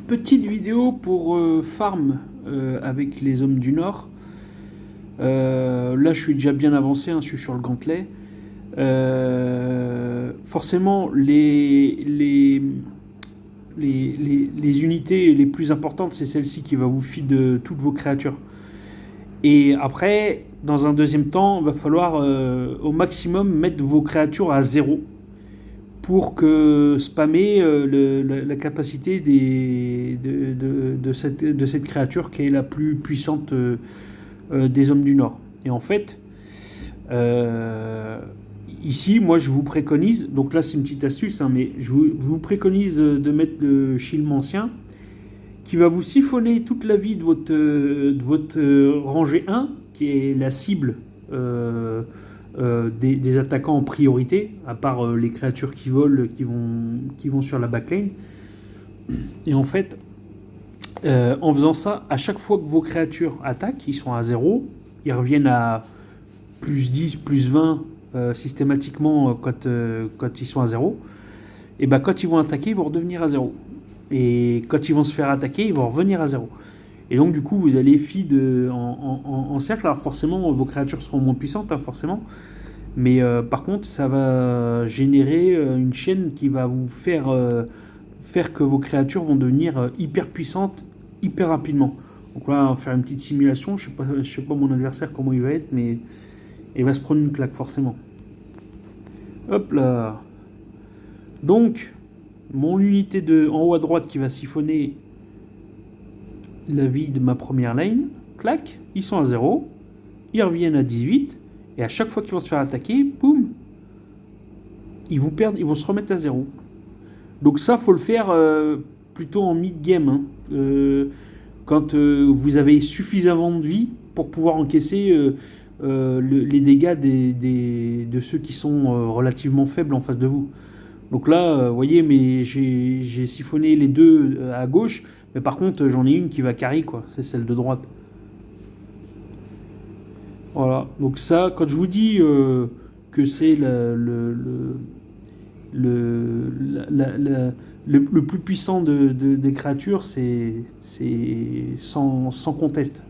Petite vidéo pour Farm avec les hommes du Nord. Là, je suis déjà bien avancé, hein, je suis sur le gantelet. Forcément, les unités les plus importantes, c'est celle-ci qui va vous feed toutes vos créatures. Et après, dans un deuxième temps, il va falloir au maximum mettre vos créatures à zéro pour que spammer la capacité de cette créature qui est la plus puissante des hommes du Nord. Et en fait, ici, moi je vous préconise, donc là c'est une petite astuce, hein, mais je vous préconise de mettre le Shilm ancien qui va vous siphonner toute la vie de votre rangée 1, qui est la cible des attaquants en priorité, à part les créatures qui volent, qui vont sur la backlane. Et en fait, en faisant ça, à chaque fois que vos créatures attaquent, ils sont à 0, ils reviennent à plus 10, plus 20 systématiquement quand ils sont à 0. Et ben quand ils vont attaquer, ils vont redevenir à 0. Et quand ils vont se faire attaquer, ils vont revenir à 0. Et donc du coup, vous allez feed en cercle. Alors forcément, vos créatures seront moins puissantes, hein, forcément. Mais par contre, ça va générer une chaîne qui va vous faire que vos créatures vont devenir hyper puissantes, hyper rapidement. Donc là, on va faire une petite simulation. Je sais pas mon adversaire comment il va être, mais il va se prendre une claque forcément. Hop là. Donc, mon unité en haut à droite qui va siphonner la vie de ma première lane, clac, ils sont à 0, ils reviennent à 18, et à chaque fois qu'ils vont se faire attaquer, boum, ils vont se remettre à 0. Donc ça, faut le faire plutôt en mid-game, hein, quand vous avez suffisamment de vie pour pouvoir encaisser les dégâts de ceux qui sont relativement faibles en face de vous. Donc là, vous voyez, mais j'ai siphonné les deux à gauche, mais par contre, j'en ai une qui va carry, quoi. C'est celle de droite. Voilà. Donc ça, quand je vous dis que c'est le plus puissant des créatures, c'est sans conteste.